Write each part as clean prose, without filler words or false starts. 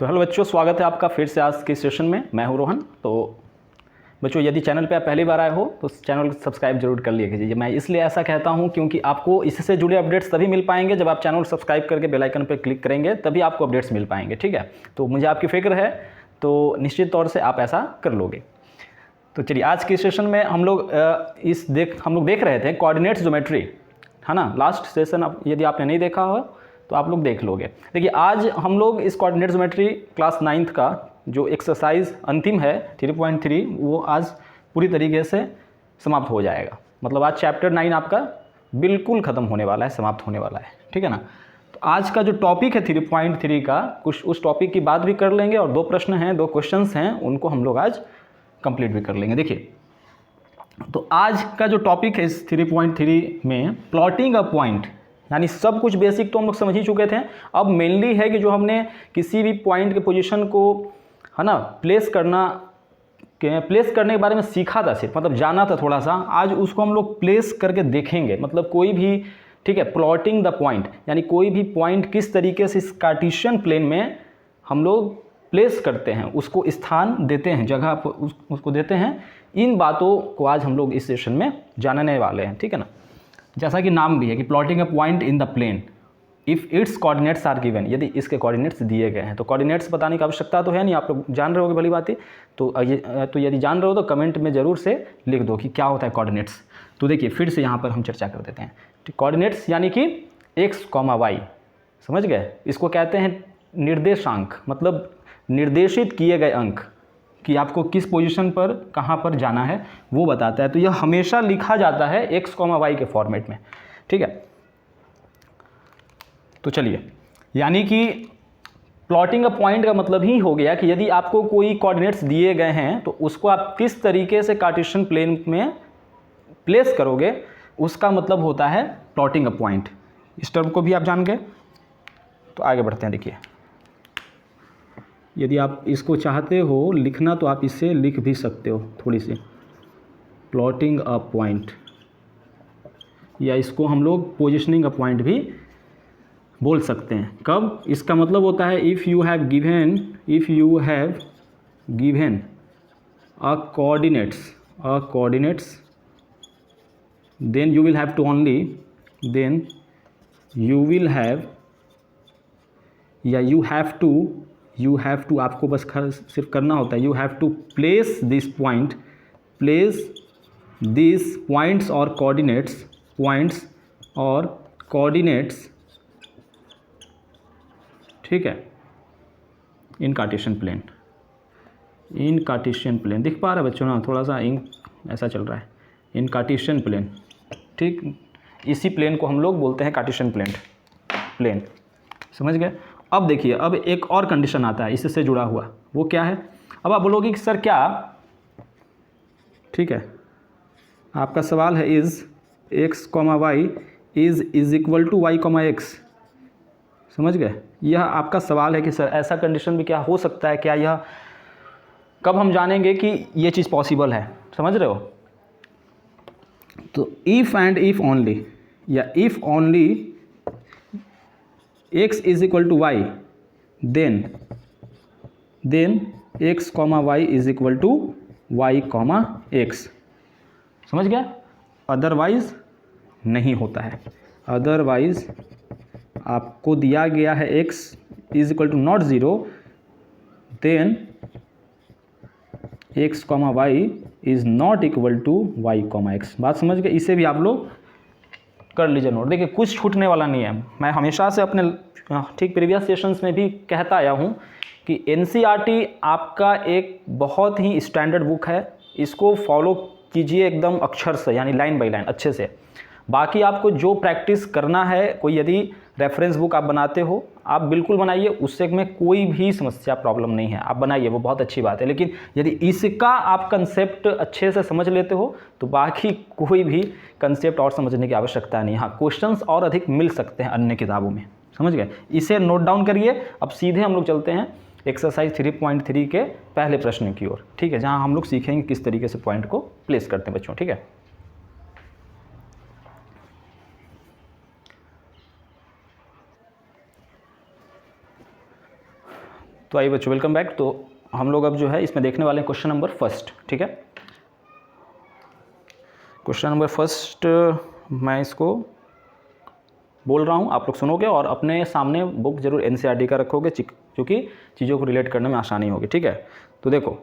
तो हेलो बच्चों, स्वागत है आपका फिर से आज के सेशन में। मैं हूं रोहन। तो बच्चों, यदि चैनल पे आप पहली बार आए हो तो चैनल को सब्सक्राइब जरूर कर लिया कीजिए। मैं इसलिए ऐसा कहता हूं क्योंकि आपको इससे जुड़े अपडेट्स तभी मिल पाएंगे जब आप चैनल को सब्सक्राइब करके बेल आइकन पर क्लिक करेंगे, तभी आपको अपडेट्स मिल पाएंगे। ठीक है, तो मुझे आपकी फिक्र है, तो निश्चित तौर से आप ऐसा कर लोगे। तो चलिए, आज के सेशन में हम लोग देख रहे थे कोऑर्डिनेट्स ज्योमेट्री, है ना। लास्ट सेशन यदि आपने नहीं देखा हो तो आप लोग देख लोगे। देखिए, आज हम लोग इस कोऑर्डिनेट ज्योमेट्री क्लास 9th का जो एक्सरसाइज अंतिम है 3.3, वो आज पूरी तरीके से समाप्त हो जाएगा। मतलब आज चैप्टर 9 आपका बिल्कुल ख़त्म होने वाला है, समाप्त होने वाला है। ठीक है ना। तो आज का जो टॉपिक है 3.3 का, कुछ उस टॉपिक की बात भी कर लेंगे और दो प्रश्न हैं, दो क्वेश्चंस हैं, उनको हम लोग आज कंप्लीट भी कर लेंगे। देखिए, तो आज का जो टॉपिक है इस 3.3 में प्लॉटिंग अ पॉइंट, यानी सब कुछ बेसिक तो हम लोग समझ ही चुके थे। अब मेनली है कि जो हमने किसी भी पॉइंट के पोजीशन को, है ना, प्लेस करने के बारे में सीखा था, सिर्फ मतलब जाना था थोड़ा सा। आज उसको हम लोग प्लेस करके देखेंगे। मतलब कोई भी, ठीक है, प्लॉटिंग द पॉइंट, यानी कोई भी पॉइंट किस तरीके से इस कार्टेशियन प्लेन में हम लोग प्लेस करते हैं, उसको स्थान देते हैं, जगह उसको देते हैं। इन बातों को आज हम लोग इस सेशन में जानने वाले हैं। ठीक है ना। जैसा कि नाम भी है कि plotting a point in the plane if its coordinates are given, यदि इसके कोऑर्डिनेट्स दिए गए हैं। तो कोऑर्डिनेट्स बताने की आवश्यकता तो है नहीं, आप लोग जान रहे होगे, भली बात है। तो यदि जान रहे हो तो कमेंट में ज़रूर से लिख दो कि क्या होता है कोऑर्डिनेट्स। तो देखिए, फिर से यहाँ पर हम चर्चा कर देते हैं। कोऑर्डिनेट्स यानी कि x, y, समझ गए। इसको कहते हैं निर्देशांक, मतलब निर्देशित किए गए अंक, कि आपको किस पोजीशन पर कहाँ पर जाना है वो बताता है। तो यह हमेशा लिखा जाता है x, y के फॉर्मेट में। ठीक है। तो चलिए, यानी कि प्लॉटिंग अ पॉइंट का मतलब ही हो गया कि यदि आपको कोई कोऑर्डिनेट्स दिए गए हैं तो उसको आप किस तरीके से कार्टेशियन प्लेन में प्लेस करोगे, उसका मतलब होता है प्लॉटिंग अ पॉइंट। इस टर्म को भी आप जान गए। तो आगे बढ़ते हैं। देखिए, यदि आप इसको चाहते हो लिखना तो आप इसे लिख भी सकते हो थोड़ी सी, प्लॉटिंग अ पॉइंट, या इसको हम लोग पोजिशनिंग अ पॉइंट भी बोल सकते हैं। कब? इसका मतलब होता है if you have given a coordinates then you will have to you have to आपको बस सिर्फ करना होता है, you have to place this points और कोऑर्डिनेट्स, ठीक है, इन कार्टेशियन प्लेन। दिख पा रहा है बच्चों ना, थोड़ा सा इंक ऐसा चल रहा है। इन कार्टेशियन प्लेन, ठीक, इसी प्लेन को हम लोग बोलते हैं कार्टेशियन प्लेन। समझ गए। अब देखिए, अब एक और कंडीशन आता है इससे जुड़ा हुआ। वो क्या है? अब आप बोलोगे कि सर क्या, ठीक है, आपका सवाल है is x, y is equal to y, x। समझ गए। यह आपका सवाल है कि सर ऐसा कंडीशन भी क्या हो सकता है, क्या यह कब हम जानेंगे कि ये चीज़ पॉसिबल है? समझ रहे हो। तो इफ़ ओनली, या if only x is equal to y, then x, y is equal to y, x। समझ गया। अदरवाइज नहीं होता है। अदरवाइज आपको दिया गया है x is equal to not 0, then x, y is not equal to y, x। बात समझ गए। इसे भी आप लोग कर लीजिए नोट। देखिए, कुछ छूटने वाला नहीं है। मैं हमेशा से अपने प्रीवियस सेशंस में भी कहता आया हूँ कि NCERT आपका एक बहुत ही स्टैंडर्ड बुक है। इसको फॉलो कीजिए एकदम अक्षर से, यानी लाइन बाय लाइन अच्छे से। बाकी आपको जो प्रैक्टिस करना है, कोई यदि रेफरेंस बुक आप बनाते हो, आप बिल्कुल बनाइए, उससे में कोई भी समस्या प्रॉब्लम नहीं है, आप बनाइए, वो बहुत अच्छी बात है। लेकिन यदि इसका आप कंसेप्ट अच्छे से समझ लेते हो तो बाकी कोई भी कंसेप्ट और समझने की आवश्यकता नहीं। हाँ, क्वेश्चंस और अधिक मिल सकते हैं अन्य किताबों में। समझ गए। इसे नोट डाउन करिए। अब सीधे हम लोग चलते हैं एक्सरसाइज 3.3 के पहले प्रश्न की ओर। ठीक है, जहाँ हम लोग सीखेंगे किस तरीके से पॉइंट को प्लेस करते हैं बच्चों। ठीक है। तो आइए बच्चों, वेलकम बैक। तो हम लोग अब जो है इसमें देखने वाले हैं क्वेश्चन नंबर फर्स्ट। ठीक है, क्वेश्चन नंबर फर्स्ट मैं इसको बोल रहा हूँ, आप लोग सुनोगे और अपने सामने बुक जरूर एनसीईआरटी का रखोगे, क्योंकि चीज़ों को रिलेट करने में आसानी होगी। ठीक है, तो देखो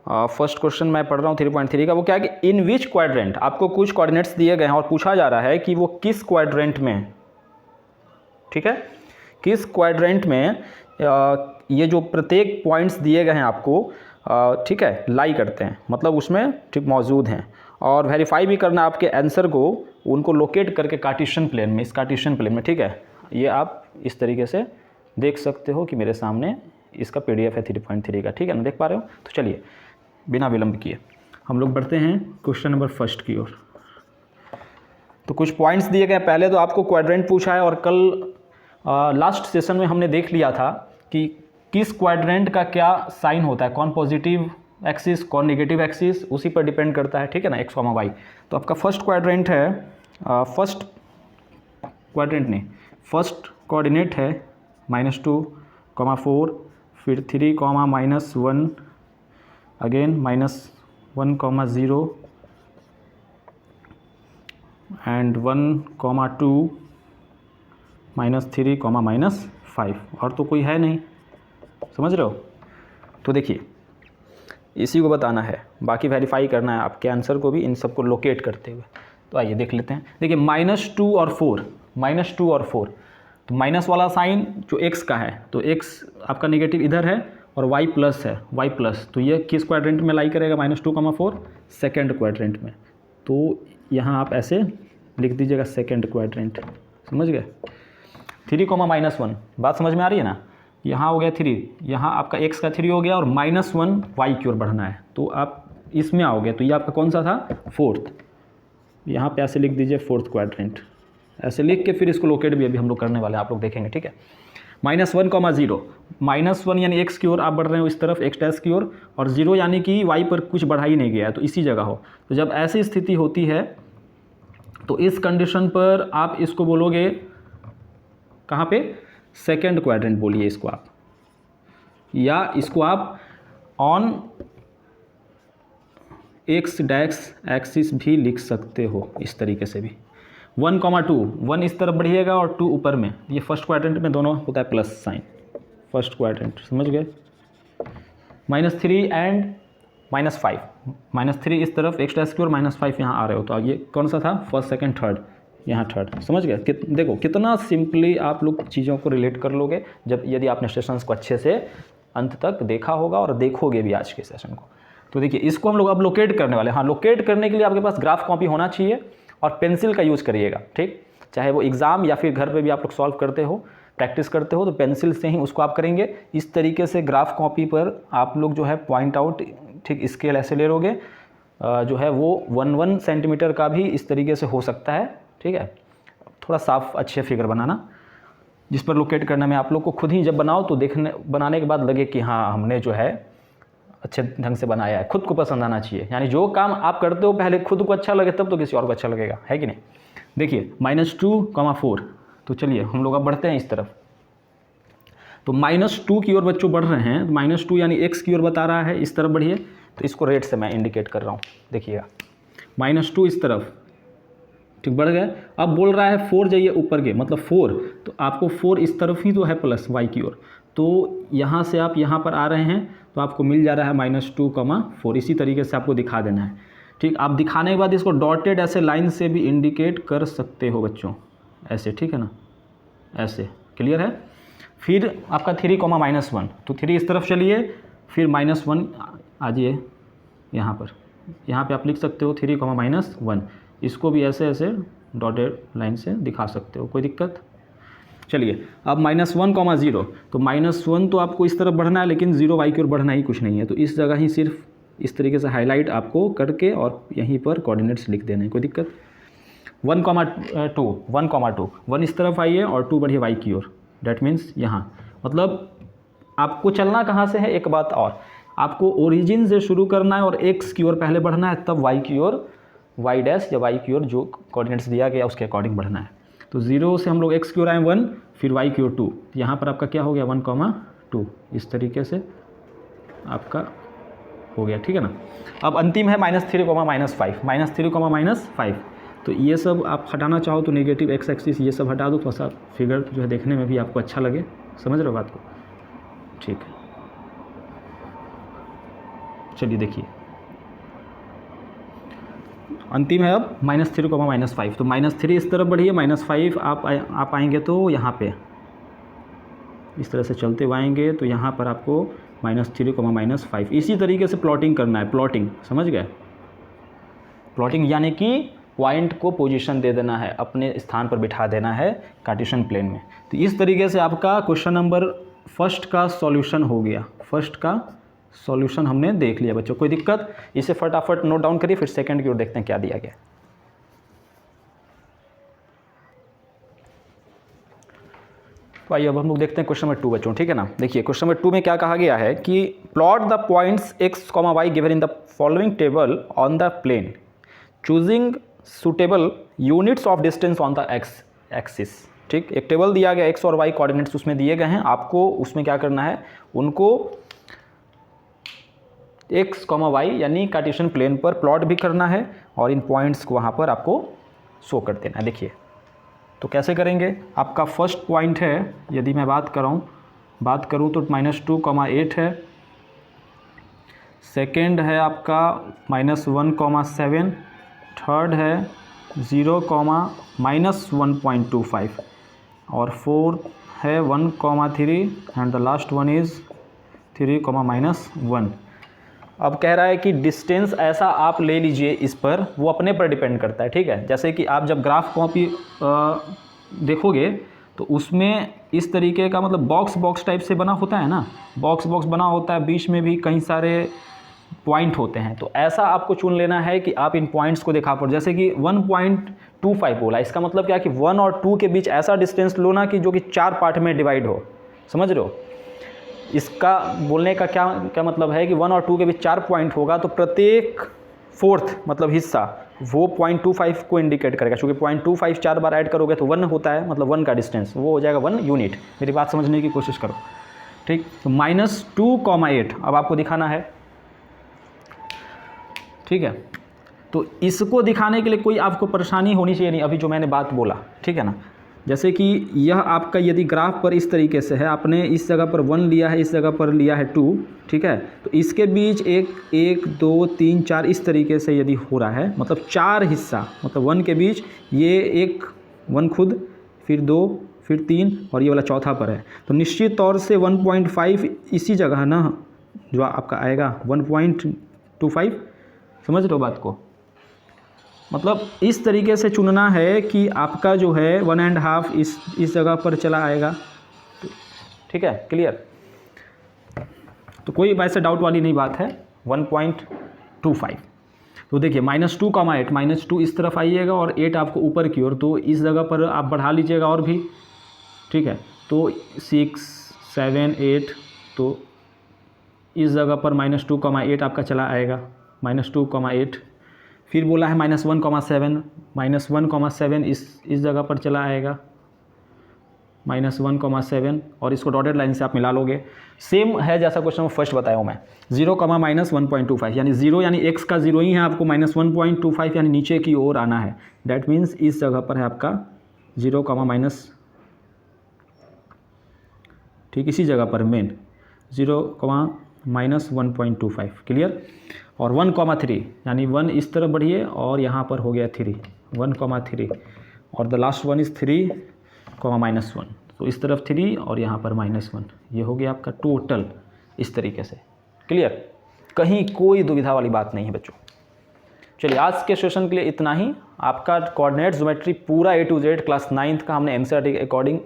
फर्स्ट क्वेश्चन मैं पढ़ रहा हूँ 3.3 का। वो क्या है कि इन विच क्वाड्रेंट, आपको कुछ कोऑर्डिनेट्स दिए गए हैं और पूछा जा रहा है कि वो किस क्वाड्रेंट में, ठीक है, किस क्वाड्रेंट में ये जो प्रत्येक पॉइंट्स दिए गए हैं आपको, ठीक है, लाई करते हैं, मतलब उसमें ठीक मौजूद हैं। और वेरीफाई भी करना आपके आंसर को, उनको लोकेट करके कार्टेशियन प्लेन में, इस कार्टेशियन प्लेन में। ठीक है, ये आप इस तरीके से देख सकते हो कि मेरे सामने इसका PDF है 3.3 का। ठीक है ना, देख पा रहे हो। तो चलिए बिना विलंब किए हम लोग बढ़ते हैं क्वेश्चन नंबर फर्स्ट की ओर। तो कुछ पॉइंट्स दिए गए। पहले तो आपको क्वाड्रेंट पूछा है, और कल लास्ट सेशन में हमने देख लिया था कि किस क्वाड्रेंट का क्या साइन होता है, कौन पॉजिटिव एक्सिस कौन नेगेटिव एक्सिस, उसी पर डिपेंड करता है। ठीक है ना, x, y। तो आपका फर्स्ट क्वाड्रेंट है, फर्स्ट क्वाड्रेंट नहीं, फर्स्ट कोऑर्डिनेट है -2, 4, फिर 3, -1, अगेन -1, 0 एंड 1, 2, -3, -5, और तो कोई है नहीं, समझ रहे हो। तो देखिए इसी को बताना है, बाकी वेरीफाई करना है आपके आंसर को भी, इन सबको लोकेट करते हुए। तो आइए देख लेते हैं। देखिए -2 और 4, -2 और 4, तो माइनस वाला साइन जो x का है, तो x आपका नेगेटिव इधर है और y प्लस है, y प्लस, तो ये किस क्वाड्रेंट में लाई करेगा, -2, 4 सेकेंड क्वाड्रेंट में। तो यहाँ आप ऐसे लिख दीजिएगा सेकेंड क्वाड्रेंट, समझ गए। 3, -1, बात समझ में आ रही है ना। यहाँ हो गया 3, यहाँ आपका x का 3 हो गया और -1 y की ओर बढ़ना है, तो आप इसमें आओगे। तो ये आपका कौन सा था, फोर्थ। यहाँ पे ऐसे लिख दीजिए फोर्थ क्वाड्रेंट, ऐसे लिख के फिर इसको लोकेट भी अभी हम लोग करने वाले हैं, आप लोग देखेंगे। ठीक है, -1, 0, -1 यानी x की ओर आप बढ़ रहे हो इस तरफ, x डैश की ओर, और 0 यानी कि y पर कुछ बढ़ा ही नहीं गया है, तो इसी जगह हो। तो जब ऐसी स्थिति होती है तो इस कंडीशन पर आप इसको बोलोगे कहाँ पे, सेकेंड क्वाड्रेंट बोलिए इसको आप, या इसको आप ऑन x डैश एक्सिस भी लिख सकते हो, इस तरीके से भी। 1, 2, 1 इस तरफ बढ़िएगा और 2 ऊपर में, ये फर्स्ट क्वाड्रेंट में दोनों होता है प्लस साइन, फर्स्ट क्वाड्रेंट, समझ गए। -3 एंड -5, -3 इस तरफ x डैश की और -5 यहाँ आ रहे हो, तो ये कौन सा था, फर्स्ट सेकंड थर्ड, यहाँ थर्ड, समझ गए। देखो कितना सिंपली आप लोग चीज़ों को रिलेट कर लोगे, जब यदि आपने सेशंस को अच्छे से अंत तक देखा होगा और देखोगे भी आज के सेशन को। तो देखिए इसको हम लोग अब लोकेट करने वाले हैं। हाँ, लोकेट करने के लिए आपके पास ग्राफ कॉपी होना चाहिए और पेंसिल का यूज़ करिएगा। ठीक, चाहे वो एग्ज़ाम या फिर घर पे भी आप लोग सॉल्व करते हो, प्रैक्टिस करते हो, तो पेंसिल से ही उसको आप करेंगे। इस तरीके से ग्राफ कॉपी पर आप लोग जो है पॉइंट आउट, ठीक, स्केल ऐसे ले लोगे, जो है वो 1 सेंटीमीटर का भी इस तरीके से हो सकता है। ठीक है, थोड़ा साफ अच्छे फिगर बनाना, जिस पर लोकेट करने में आप लोग को खुद ही जब बनाओ तो बनाने के बाद लगे कि हाँ हमने जो है अच्छे ढंग से बनाया है, खुद को पसंद आना चाहिए। यानी जो काम आप करते हो पहले खुद को अच्छा लगे तब तो किसी और को अच्छा लगेगा, है कि नहीं। देखिए -2, 4, तो चलिए हम लोग अब बढ़ते हैं इस तरफ। तो -2 की ओर बच्चों बढ़ रहे हैं, -2 यानी x की ओर बता रहा है, इस तरफ बढ़िए। तो इसको रेड से मैं इंडिकेट कर रहा हूँ, देखिएगा -2 इस तरफ, ठीक, बढ़ गए। अब बोल रहा है 4 जाइए ऊपर के, मतलब 4, तो आपको 4 इस तरफ ही तो है प्लस y की ओर, तो यहाँ से आप यहाँ पर आ रहे हैं तो आपको मिल जा रहा है -2, 4, इसी तरीके से आपको दिखा देना है। ठीक, आप दिखाने के बाद इसको डॉटेड ऐसे लाइन से भी इंडिकेट कर सकते हो बच्चों, ऐसे, ठीक है ना, ऐसे, क्लियर है। फिर आपका 3, -1, तो 3 इस तरफ चलिए, फिर -1 आ जाइए यहाँ पर, यहाँ पे आप लिख सकते हो 3, -1, इसको भी ऐसे ऐसे डॉटेड लाइन से दिखा सकते हो, कोई दिक्कत। चलिए अब -1, 0, तो -1 तो आपको इस तरफ बढ़ना है, लेकिन 0 y की ओर बढ़ना ही कुछ नहीं है, तो इस जगह ही सिर्फ इस तरीके से हाईलाइट आपको करके और यहीं पर कोऑर्डिनेट्स लिख देने, कोई दिक्कत। 1, 2, 1 इस तरफ आइए और 2 बढ़िए y की ओर, डैट मीन्स यहाँ, मतलब आपको चलना कहाँ से है, एक बात और, आपको ओरिजिन से शुरू करना है और x की ओर पहले बढ़ना है, तब y की ओर, y डैश या y की ओर जो कोऑर्डिनेट्स दिया गया उसके अकॉर्डिंग बढ़ना है। तो 0 से हम लोग x की ओर आए 1, फिर y की ओर 2, यहाँ पर आपका क्या हो गया 1, 2, इस तरीके से आपका हो गया, ठीक है ना। अब अंतिम है -3, -5, -3, -5। तो ये सब आप हटाना चाहो तो नेगेटिव एक्स एक्सिस ये सब हटा दो, थोड़ा सा फिगर जो है देखने में भी आपको अच्छा लगे। समझ रहे हो बात को? ठीक है, चलिए देखिए अंतिम है अब -3, -5। तो -3 इस तरफ बढ़िए, -5 आप आएंगे तो यहाँ पे इस तरह से चलते हुए आएंगे तो यहाँ पर आपको -3, -5 इसी तरीके से प्लॉटिंग करना है। प्लॉटिंग समझ गए? प्लॉटिंग यानी कि पॉइंट को पोजीशन दे देना है, अपने स्थान पर बिठा देना है कार्टेशियन प्लेन में। तो इस तरीके से आपका क्वेश्चन नंबर फर्स्ट का सॉल्यूशन हो गया। फर्स्ट का सॉल्यूशन हमने देख लिया बच्चों। कोई दिक्कत? इसे फटाफट नोट डाउन करिए, फिर सेकंड की ओर देखते हैं क्या दिया गया। तो आइए अब हम लोग देखते हैं क्वेश्चन नंबर 2 बच्चों, ठीक है ना। देखिए क्वेश्चन नंबर 2 में क्या कहा गया है कि plot the points x, y given in the following table on the plane choosing suitable units of distance on the X axis. ठीक, एक टेबल दिया गया, x और y कोऑर्डिनेट्स उसमें दिए गए हैं। आपको उसमें क्या करना है, उनको x, y यानी कार्टेशियन प्लेन पर प्लॉट भी करना है और इन पॉइंट्स को वहाँ पर आपको शो कर देना है। देखिए तो कैसे करेंगे। आपका फर्स्ट पॉइंट है, यदि मैं बात करूँ तो -2, 8 है। सेकेंड है आपका -1, 7। थर्ड है 0, -1.25 और फोर्थ है 1, 3 and the last one is 3, -1। अब कह रहा है कि डिस्टेंस ऐसा आप ले लीजिए इस पर, वो अपने पर डिपेंड करता है, ठीक है। जैसे कि आप जब ग्राफ कॉपी देखोगे तो उसमें इस तरीके का मतलब बॉक्स टाइप से बना होता है ना, बॉक्स बना होता है, बीच में भी कई सारे पॉइंट होते हैं। तो ऐसा आपको चुन लेना है कि आप इन पॉइंट्स को दिखा पर, जैसे कि 1.25 बोला, इसका मतलब क्या कि 1 और 2 के बीच ऐसा डिस्टेंस लो ना कि जो कि 4 पार्ट में डिवाइड हो। समझ रहे हो? इसका बोलने का क्या मतलब है कि 1 और 2 के बीच 4 पॉइंट होगा तो प्रत्येक फोर्थ मतलब हिस्सा वो 0.25 को इंडिकेट करेगा, क्योंकि 0.25 4 बार ऐड करोगे तो 1 होता है, मतलब 1 का डिस्टेंस वो हो जाएगा 1 यूनिट। मेरी बात समझने की कोशिश करो, ठीक। तो -2, 8 अब आपको दिखाना है, ठीक है। तो इसको दिखाने के लिए कोई आपको परेशानी होनी चाहिए नहीं, अभी जो मैंने बात बोला, ठीक है ना। जैसे कि यह आपका यदि ग्राफ पर इस तरीके से है, आपने इस जगह पर 1 लिया है, इस जगह पर लिया है 2, ठीक है। तो इसके बीच 1, 2, 3, 4 इस तरीके से यदि हो रहा है, मतलब 4 हिस्सा, मतलब 1 के बीच ये 1 खुद, फिर 2, फिर 3 और ये वाला चौथा पर है, तो निश्चित तौर से 1.5 इसी जगह ना जो आपका आएगा 1.25। समझ रहे हो बात को? मतलब इस तरीके से चुनना है कि आपका जो है 1.5 इस जगह पर चला आएगा, ठीक है, क्लियर। तो कोई वैसे डाउट वाली नहीं बात है। 1.25। तो देखिए -2, 8, -2 इस तरफ आइएगा और 8 आपको ऊपर की ओर, तो इस जगह पर आप बढ़ा लीजिएगा और भी, ठीक है। तो 6, 7, 8, तो इस जगह पर -2, 8 आपका चला आएगा, -2, 8। फिर बोला है -1, 7 इस जगह पर चला आएगा, -1, 7 और इसको डॉटेड लाइन से आप मिला लोगे। सेम है जैसा क्वेश्चन फर्स्ट बताया हूँ मैं, 0, -1.25 यानी 0 यानी x का 0 ही है, आपको -1.25 यानी नीचे की ओर आना है। डैट मीन्स इस जगह पर है आपका 0, ठीक इसी जगह पर मेन 0, -1.25, क्लियर। और 1, 3 यानी 1 इस तरफ बढ़िए और यहाँ पर हो गया 3, 1, 3 और द लास्ट वन इज़ 3, -1। तो इस तरफ 3 और यहाँ पर -1, ये हो गया आपका टोटल इस तरीके से, क्लियर। कहीं कोई दुविधा वाली बात नहीं है बच्चों। चलिए आज के सेशन के लिए इतना ही। आपका कोऑर्डिनेट ज्योमेट्री पूरा A to Z class 9th का हमने NCERT के अकॉर्डिंग,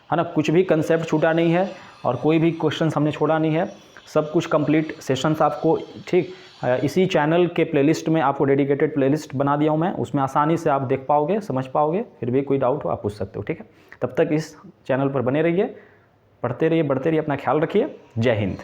है ना, कुछ भी कंसेप्ट छूटा नहीं है और कोई भी क्वेश्चन हमने छोड़ा नहीं है, सब कुछ कंप्लीट सेशंस आपको, ठीक, इसी चैनल के प्लेलिस्ट में आपको डेडिकेटेड प्लेलिस्ट बना दिया हूँ मैं, उसमें आसानी से आप देख पाओगे, समझ पाओगे। फिर भी कोई डाउट हो आप पूछ सकते हो, ठीक है। तब तक इस चैनल पर बने रहिए, पढ़ते रहिए, बढ़ते रहिए, अपना ख्याल रखिए। जय हिंद।